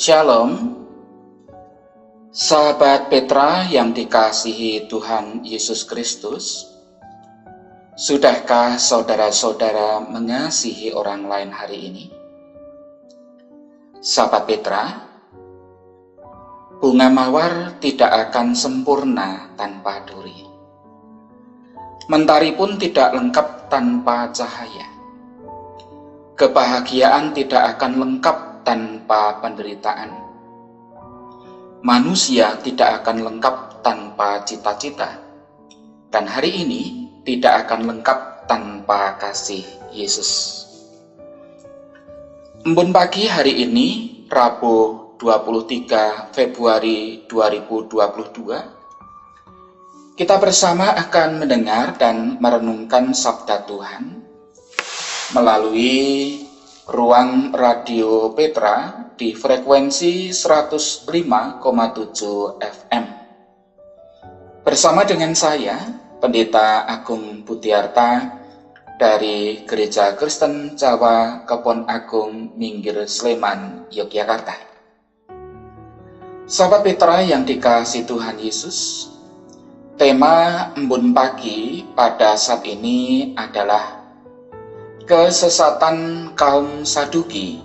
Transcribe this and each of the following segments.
Shalom, sahabat Petra yang dikasihi Tuhan Yesus Kristus. Sudahkah saudara-saudara mengasihi orang lain hari ini? Sahabat Petra, bunga mawar tidak akan sempurna tanpa duri. Mentari pun tidak lengkap tanpa cahaya. Kebahagiaan tidak akan lengkap tanpa penderitaan. Manusia tidak akan lengkap tanpa cita-cita. Dan hari ini tidak akan lengkap tanpa kasih Yesus. Embun pagi hari ini, Rabu 23 Februari 2022, kita bersama akan mendengar dan merenungkan sabda Tuhan melalui ruang radio Petra di frekuensi 105,7 FM. Bersama dengan saya, Pendeta Agung Budiarta dari Gereja Kristen Jawa Kebon Agung Minggir Sleman, Yogyakarta. Sahabat Petra yang dikasihi Tuhan Yesus, tema embun pagi pada saat ini adalah kesesatan kaum Saduki.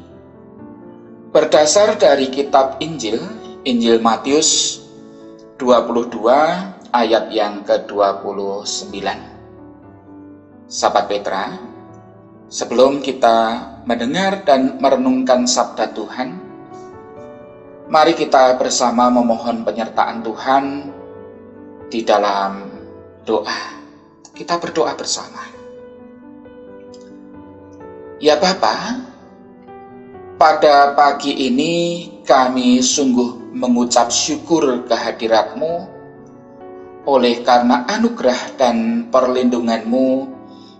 Berdasar dari kitab Injil Matius 22 ayat yang ke-29. Sahabat Petra, sebelum kita mendengar dan merenungkan sabda Tuhan, mari kita bersama memohon penyertaan Tuhan di dalam doa. Kita berdoa bersama. Ya Bapa, pada pagi ini kami sungguh mengucap syukur kehadirat-Mu oleh karena anugerah dan perlindungan-Mu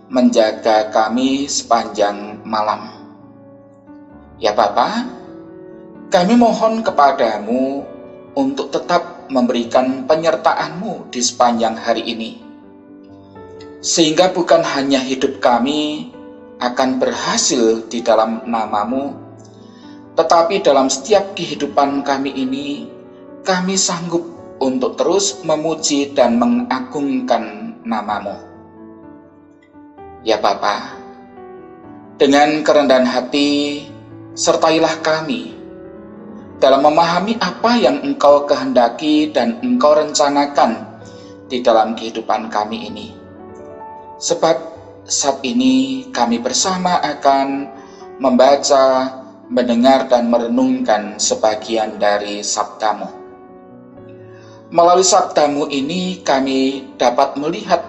menjaga kami sepanjang malam. Ya Bapa, kami mohon kepadamu untuk tetap memberikan penyertaan-Mu di sepanjang hari ini, sehingga bukan hanya hidup kami akan berhasil di dalam nama-Mu, tetapi dalam setiap kehidupan kami ini, kami sanggup untuk terus memuji dan mengagungkan nama-Mu. Ya Bapa, dengan kerendahan hati, sertailah kami dalam memahami apa yang Engkau kehendaki dan Engkau rencanakan di dalam kehidupan kami ini. Sebab saat ini kami bersama akan membaca, mendengar dan merenungkan sebagian dari sabda-Mu. Melalui sabda-Mu ini kami dapat melihat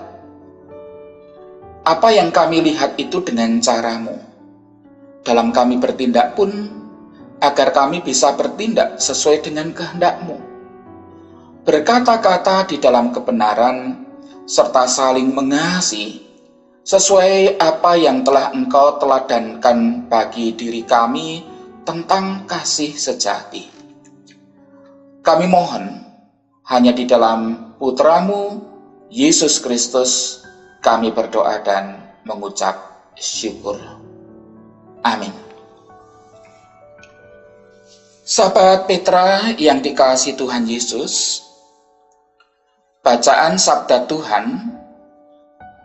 apa yang kami lihat itu dengan cara-Mu. Dalam kami bertindak pun, agar kami bisa bertindak sesuai dengan kehendak-Mu. Berkata-kata di dalam kebenaran, serta saling mengasihi, sesuai apa yang telah Engkau teladankan bagi diri kami tentang kasih sejati. Kami mohon hanya di dalam Putra-Mu, Yesus Kristus, kami berdoa dan mengucap syukur. Amin. Sahabat Petra yang dikasihi Tuhan Yesus, bacaan sabda Tuhan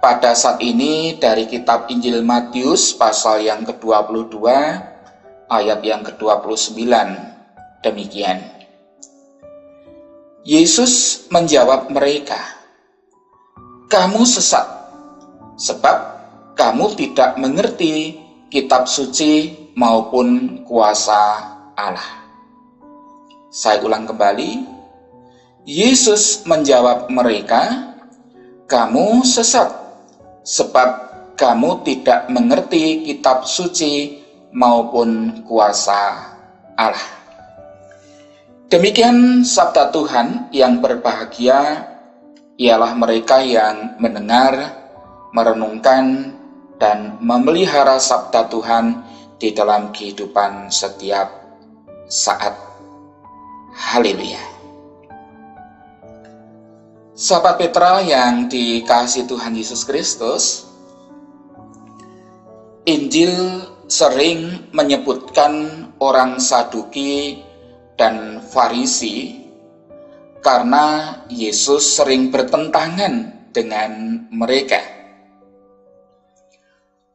pada saat ini dari kitab Injil Matius pasal yang ke-22 ayat yang ke-29 demikian. Yesus menjawab mereka, "Kamu sesat, sebab kamu tidak mengerti kitab suci maupun kuasa Allah." Saya ulang kembali. Yesus menjawab mereka, "Kamu sesat, sebab kamu tidak mengerti kitab suci maupun kuasa Allah." Demikian sabda Tuhan. Yang berbahagia ialah mereka yang mendengar, merenungkan, dan memelihara sabda Tuhan di dalam kehidupan setiap saat. Haleluya. Sahabat Petra yang dikasihi Tuhan Yesus Kristus, Injil sering menyebutkan orang Saduki dan Farisi karena Yesus sering bertentangan dengan mereka.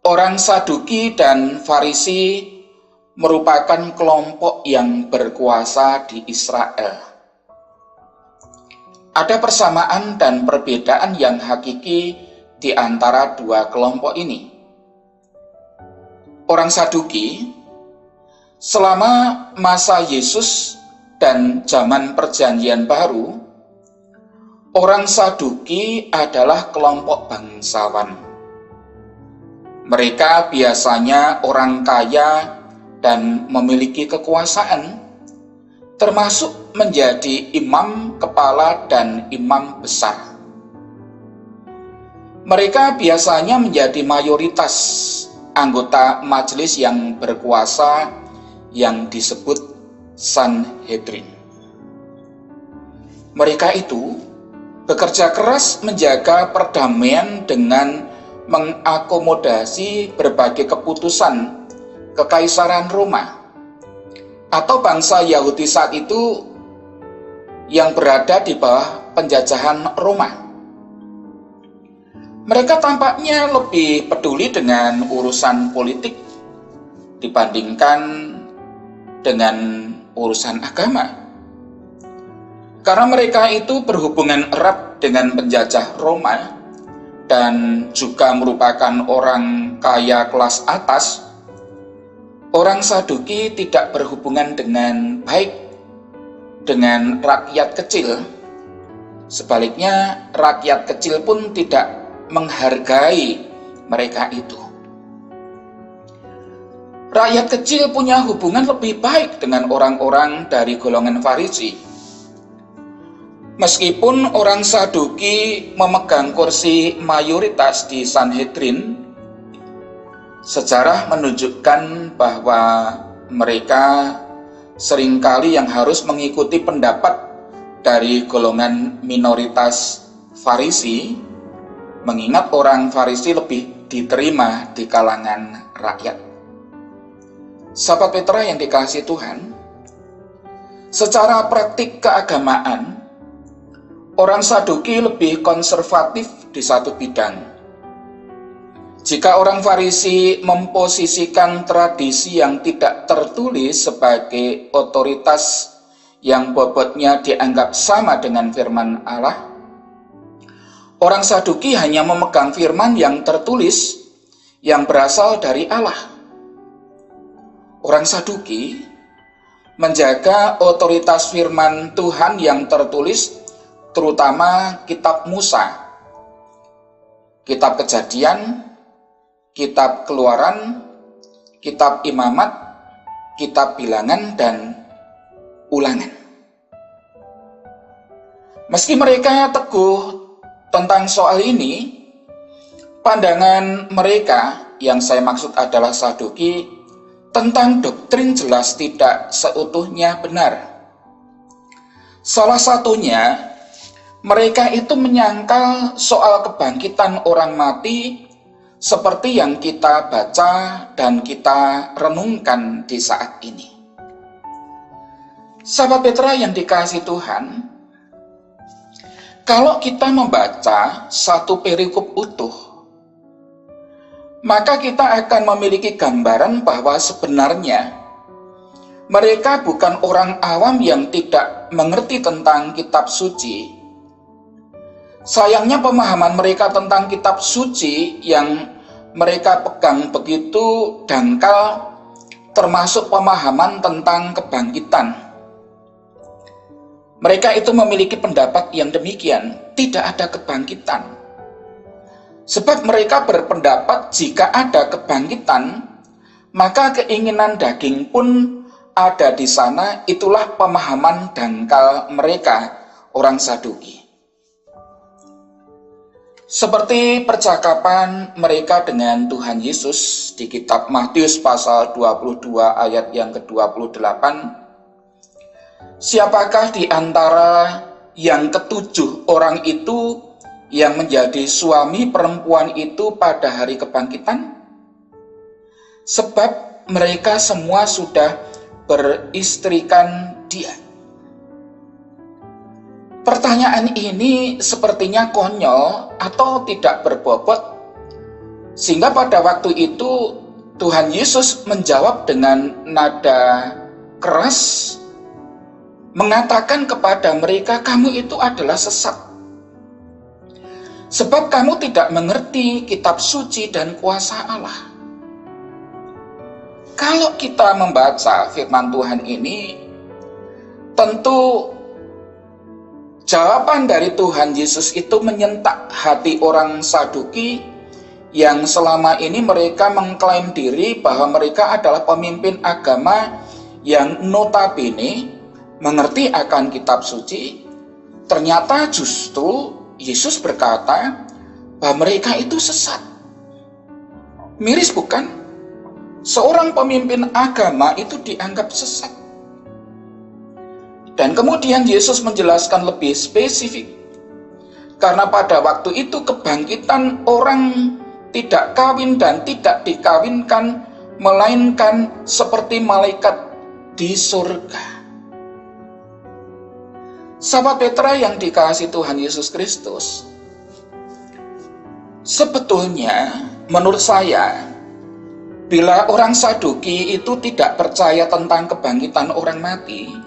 Orang Saduki dan Farisi merupakan kelompok yang berkuasa di Israel. Ada persamaan dan perbedaan yang hakiki di antara dua kelompok ini. Orang Saduki, selama masa Yesus dan zaman Perjanjian Baru, orang Saduki adalah kelompok bangsawan. Mereka biasanya orang kaya dan memiliki kekuasaan, termasuk menjadi imam kepala dan imam besar. Mereka biasanya menjadi mayoritas anggota majelis yang berkuasa yang disebut Sanhedrin. Mereka itu bekerja keras menjaga perdamaian dengan mengakomodasi berbagai keputusan Kekaisaran Roma atau bangsa Yahudi saat itu yang berada di bawah penjajahan Roma. Mereka tampaknya lebih peduli dengan urusan politik dibandingkan dengan urusan agama. Karena mereka itu berhubungan erat dengan penjajah Roma dan juga merupakan orang kaya kelas atas, orang Saduki tidak berhubungan dengan baik dengan rakyat kecil. Sebaliknya, rakyat kecil pun tidak menghargai mereka itu. Rakyat kecil punya hubungan lebih baik dengan orang-orang dari golongan Farisi. Meskipun orang Saduki memegang kursi mayoritas di Sanhedrin, sejarah menunjukkan bahwa mereka seringkali yang harus mengikuti pendapat dari golongan minoritas Farisi, mengingat orang Farisi lebih diterima di kalangan rakyat. Sahabat Petra yang dikasihi Tuhan, secara praktik keagamaan, orang Saduki lebih konservatif di satu bidang. Jika orang Farisi memposisikan tradisi yang tidak tertulis sebagai otoritas yang bobotnya dianggap sama dengan firman Allah, orang Saduki hanya memegang firman yang tertulis yang berasal dari Allah. Orang Saduki menjaga otoritas firman Tuhan yang tertulis, terutama kitab Musa, kitab Kejadian, kitab Keluaran, kitab Imamat, kitab Bilangan, dan Ulangan. Meski mereka teguh tentang soal ini, pandangan mereka, yang saya maksud adalah Saduki, tentang doktrin jelas tidak seutuhnya benar. Salah satunya, mereka itu menyangkal soal kebangkitan orang mati seperti yang kita baca dan kita renungkan di saat ini. Sahabat Petra yang dikasihi Tuhan, kalau kita membaca satu perikop utuh, maka kita akan memiliki gambaran bahwa sebenarnya mereka bukan orang awam yang tidak mengerti tentang kitab suci. Sayangnya pemahaman mereka tentang kitab suci yang mereka pegang begitu dangkal, termasuk pemahaman tentang kebangkitan. Mereka itu memiliki pendapat yang demikian, tidak ada kebangkitan. Sebab mereka berpendapat jika ada kebangkitan, maka keinginan daging pun ada di sana. Itulah pemahaman dangkal mereka, orang Saduki. Seperti percakapan mereka dengan Tuhan Yesus di kitab Matius pasal 22 ayat yang ke-28. Siapakah di antara yang ketujuh orang itu yang menjadi suami perempuan itu pada hari kebangkitan? Sebab mereka semua sudah beristrikan Dia. Pertanyaan ini sepertinya konyol atau tidak berbobot, sehingga pada waktu itu Tuhan Yesus menjawab dengan nada keras, mengatakan kepada mereka, kamu itu adalah sesat. Sebab kamu tidak mengerti kitab suci dan kuasa Allah. Kalau kita membaca firman Tuhan ini, tentu jawaban dari Tuhan Yesus itu menyentak hati orang Saduki yang selama ini mereka mengklaim diri bahwa mereka adalah pemimpin agama yang notabene mengerti akan kitab suci. Ternyata justru Yesus berkata bahwa mereka itu sesat. Miris bukan? Seorang pemimpin agama itu dianggap sesat. Dan kemudian Yesus menjelaskan lebih spesifik. Karena pada waktu itu kebangkitan orang tidak kawin dan tidak dikawinkan, melainkan seperti malaikat di surga. Sahabat Petra yang dikasihi Tuhan Yesus Kristus, sebetulnya menurut saya, bila orang Saduki itu tidak percaya tentang kebangkitan orang mati,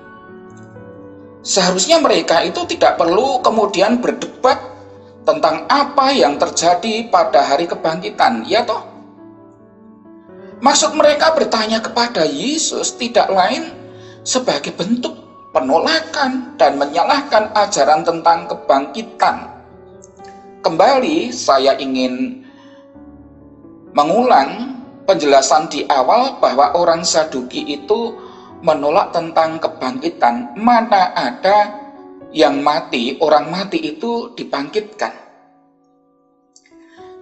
seharusnya mereka itu tidak perlu kemudian berdebat tentang apa yang terjadi pada hari kebangkitan, ya toh? Maksud mereka bertanya kepada Yesus tidak lain sebagai bentuk penolakan dan menyalahkan ajaran tentang kebangkitan. Kembali saya ingin mengulang penjelasan di awal bahwa orang Saduki itu menolak tentang kebangkitan. Mana ada yang mati, orang mati itu dibangkitkan.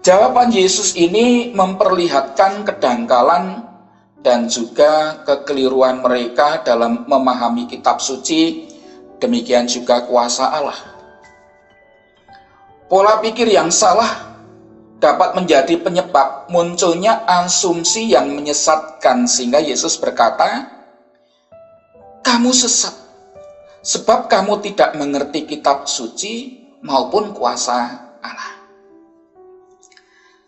Jawaban Yesus ini memperlihatkan kedangkalan dan juga kekeliruan mereka dalam memahami kitab suci, demikian juga kuasa Allah. Pola pikir yang salah dapat menjadi penyebab munculnya asumsi yang menyesatkan, sehingga Yesus berkata, kamu sesat, sebab kamu tidak mengerti kitab suci maupun kuasa Allah.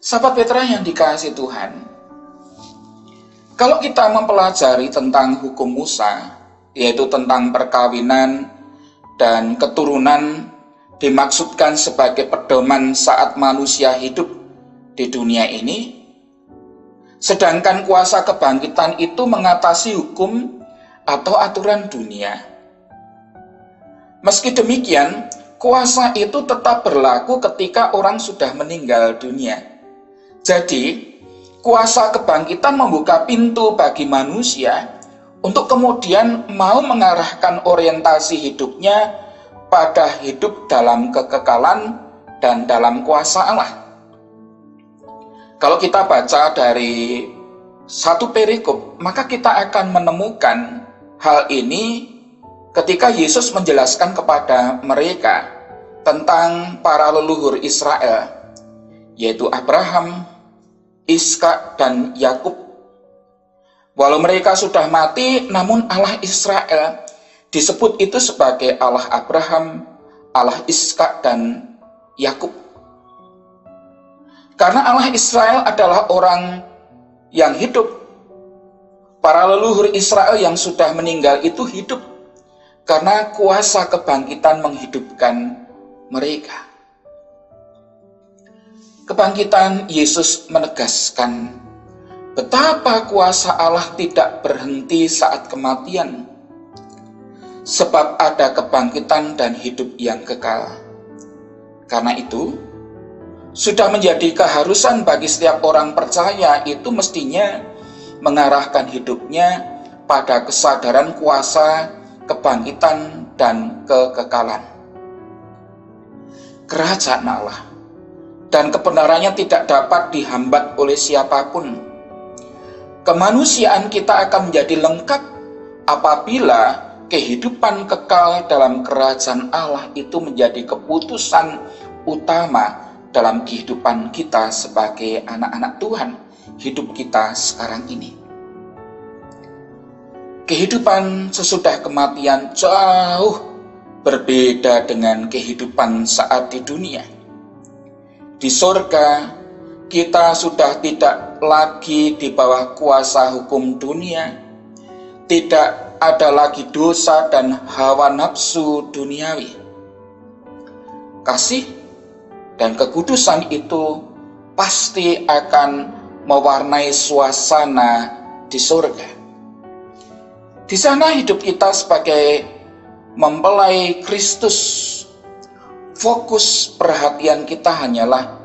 Sahabat Petra yang dikasihi Tuhan, kalau kita mempelajari tentang hukum Musa, yaitu tentang perkawinan dan keturunan, dimaksudkan sebagai pedoman saat manusia hidup di dunia ini, sedangkan kuasa kebangkitan itu mengatasi hukum atau aturan dunia. Meski demikian, kuasa itu tetap berlaku ketika orang sudah meninggal dunia. Jadi, kuasa kebangkitan membuka pintu bagi manusia untuk kemudian mau mengarahkan orientasi hidupnya pada hidup dalam kekekalan dan dalam kuasa Allah. Kalau kita baca dari satu perikop, maka kita akan menemukan hal ini ketika Yesus menjelaskan kepada mereka tentang para leluhur Israel, yaitu Abraham, Ishak, dan Yakub. Walau mereka sudah mati, namun Allah Israel disebut itu sebagai Allah Abraham, Allah Ishak, dan Yakub. Karena Allah Israel adalah orang yang hidup, para leluhur Israel yang sudah meninggal itu hidup karena kuasa kebangkitan menghidupkan mereka. Kebangkitan Yesus menegaskan betapa kuasa Allah tidak berhenti saat kematian, sebab ada kebangkitan dan hidup yang kekal. Karena itu, sudah menjadi keharusan bagi setiap orang percaya itu mestinya mengarahkan hidupnya pada kesadaran kuasa, kebangkitan, dan kekekalan. Kerajaan Allah dan kebenarannya tidak dapat dihambat oleh siapapun. Kemanusiaan kita akan menjadi lengkap apabila kehidupan kekal dalam kerajaan Allah itu menjadi keputusan utama dalam kehidupan kita sebagai anak-anak Tuhan, hidup kita sekarang ini. kehidupan sesudah kematian jauh berbeda dengan kehidupan saat di dunia. Di surga, kita sudah tidak lagi di bawah kuasa hukum dunia, tidak ada lagi dosa dan hawa nafsu duniawi. Kasih dan kekudusan itu pasti akan mewarnai suasana di surga. Di sana hidup kita sebagai mempelai Kristus, fokus perhatian kita hanyalah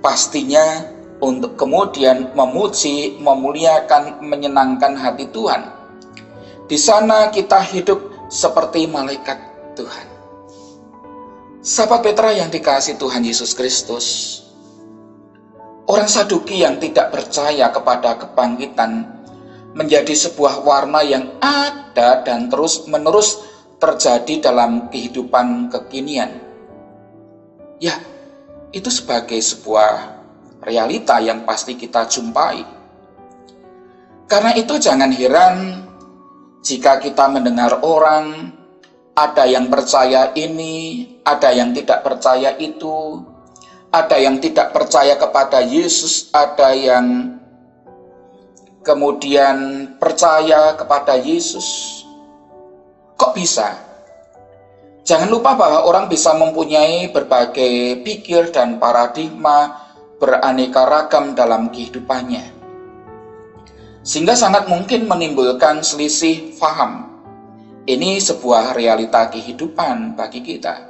pastinya untuk kemudian memuji, memuliakan, menyenangkan hati Tuhan. Di sana kita hidup seperti malaikat Tuhan. Sahabat Petra yang dikasihi Tuhan Yesus Kristus, orang Saduki yang tidak percaya kepada kebangkitan menjadi sebuah warna yang ada dan terus-menerus terjadi dalam kehidupan kekinian. Ya, itu sebagai sebuah realita yang pasti kita jumpai. Karena itu jangan heran jika kita mendengar orang, ada yang percaya ini, ada yang tidak percaya itu, ada yang tidak percaya kepada Yesus, ada yang kemudian percaya kepada Yesus. Kok bisa? Jangan lupa bahwa orang bisa mempunyai berbagai pikir dan paradigma beraneka ragam dalam kehidupannya, sehingga sangat mungkin menimbulkan selisih faham. Ini sebuah realita kehidupan bagi kita.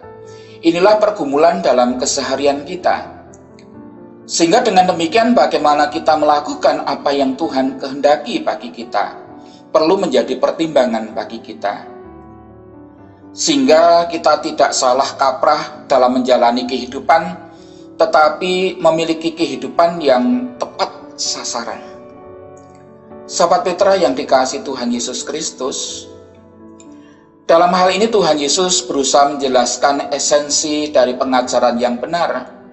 Inilah pergumulan dalam keseharian kita. Sehingga dengan demikian bagaimana kita melakukan apa yang Tuhan kehendaki bagi kita perlu menjadi pertimbangan bagi kita. Sehingga kita tidak salah kaprah dalam menjalani kehidupan, tetapi memiliki kehidupan yang tepat sasaran. Sahabat Petra yang dikasihi Tuhan Yesus Kristus, dalam hal ini Tuhan Yesus berusaha menjelaskan esensi dari pengajaran yang benar.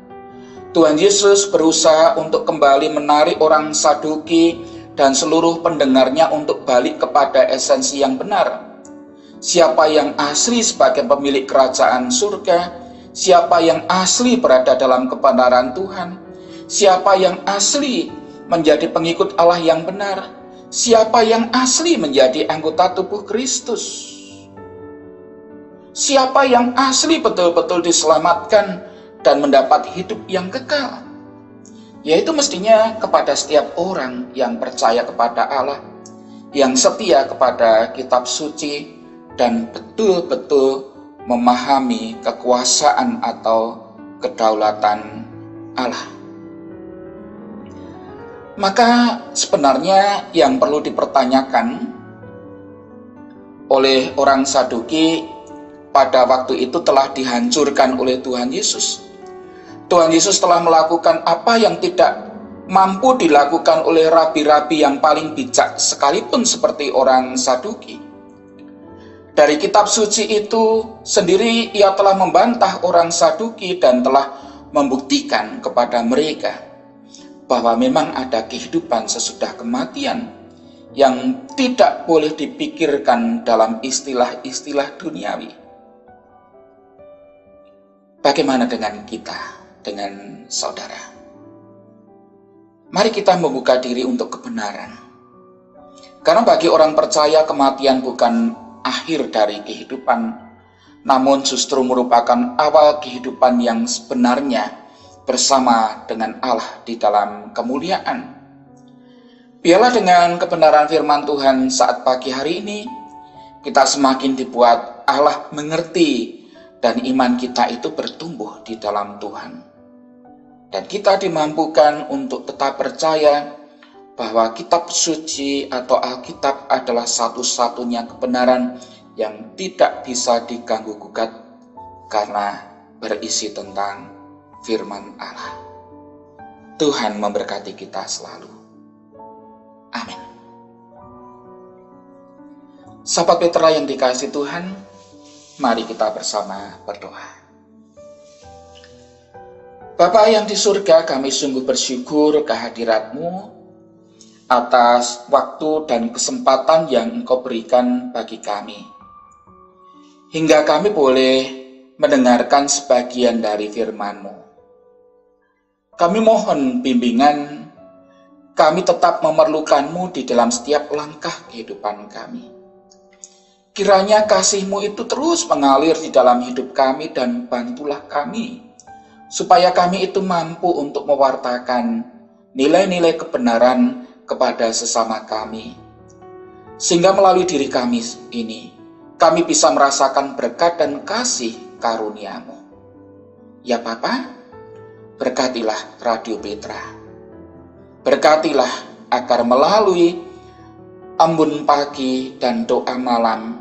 Tuhan Yesus berusaha untuk kembali menarik orang Saduki dan seluruh pendengarnya untuk balik kepada esensi yang benar. Siapa yang asli sebagai pemilik kerajaan surga, siapa yang asli berada dalam kebenaran Tuhan, siapa yang asli menjadi pengikut Allah yang benar, siapa yang asli menjadi anggota tubuh Kristus, siapa yang asli betul-betul diselamatkan dan mendapat hidup yang kekal, yaitu mestinya kepada setiap orang yang percaya kepada Allah, yang setia kepada kitab suci, dan betul-betul memahami kekuasaan atau kedaulatan Allah. Maka sebenarnya yang perlu dipertanyakan oleh orang Saduki pada waktu itu telah dihancurkan oleh Tuhan Yesus. Tuhan Yesus telah melakukan apa yang tidak mampu dilakukan oleh rabi-rabi yang paling bijak sekalipun seperti orang Saduki. Dari kitab suci itu sendiri ia telah membantah orang Saduki dan telah membuktikan kepada mereka bahwa memang ada kehidupan sesudah kematian yang tidak boleh dipikirkan dalam istilah-istilah duniawi. Bagaimana dengan kita? Dengan saudara, mari kita membuka diri untuk kebenaran. Karena bagi orang percaya kematian bukan akhir dari kehidupan, namun justru merupakan awal kehidupan yang sebenarnya bersama dengan Allah di dalam kemuliaan. Biarlah dengan kebenaran firman Tuhan saat pagi hari ini, kita semakin dibuat Allah mengerti dan iman kita itu bertumbuh di dalam Tuhan. Dan kita dimampukan untuk tetap percaya bahwa kitab suci atau Alkitab adalah satu-satunya kebenaran yang tidak bisa diganggu-gugat karena berisi tentang firman Allah. Tuhan memberkati kita selalu. Amin. Sahabat Petra yang dikasihi Tuhan, mari kita bersama berdoa. Bapa yang di surga, kami sungguh bersyukur kehadirat-Mu atas waktu dan kesempatan yang Engkau berikan bagi kami, hingga kami boleh mendengarkan sebagian dari firman-Mu. Kami mohon bimbingan, kami tetap memerlukan-Mu di dalam setiap langkah kehidupan kami. Kiranya kasih-Mu itu terus mengalir di dalam hidup kami dan bantulah kami, supaya kami itu mampu untuk mewartakan nilai-nilai kebenaran kepada sesama kami. Sehingga melalui diri kami ini, kami bisa merasakan berkat dan kasih karunia-Mu. Ya Bapa, berkatilah Radio Petra. Berkatilah agar melalui embun pagi dan doa malam,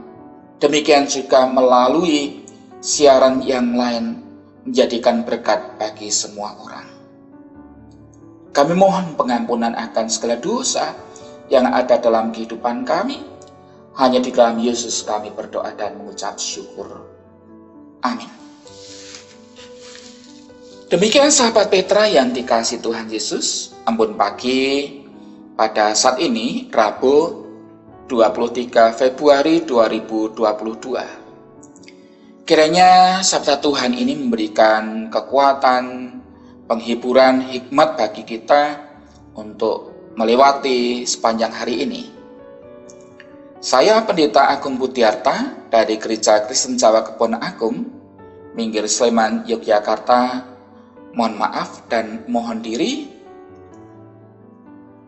demikian juga melalui siaran yang lain, menjadikan berkat bagi semua orang. Kami mohon pengampunan akan segala dosa yang ada dalam kehidupan kami. Hanya di dalam Yesus kami berdoa dan mengucap syukur. Amin. Demikian sahabat Petra yang dikasihi Tuhan Yesus, embun pagi pada saat ini, Rabu 23 Februari 2022. Kiranya sabda Tuhan ini memberikan kekuatan, penghiburan, hikmat bagi kita untuk melewati sepanjang hari ini. Saya Pendeta Agung Budiarta dari Gereja Kristen Jawa Kebon Agung, Minggir Sleman, Yogyakarta. Mohon maaf dan mohon diri.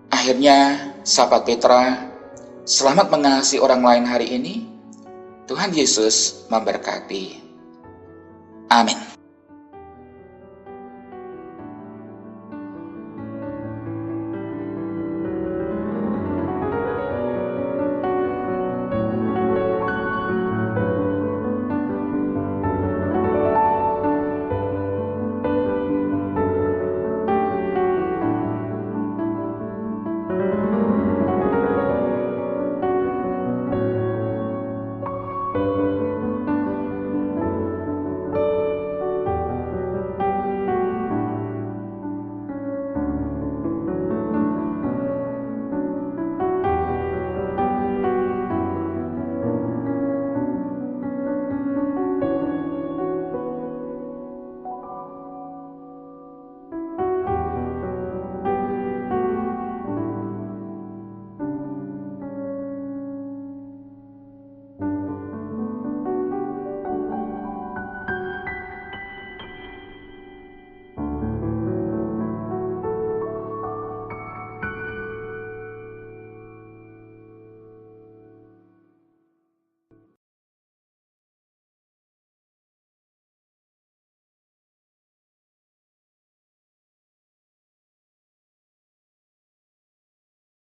Akhirnya, sahabat Petra, selamat mengasihi orang lain hari ini. Tuhan Yesus memberkati. Amin.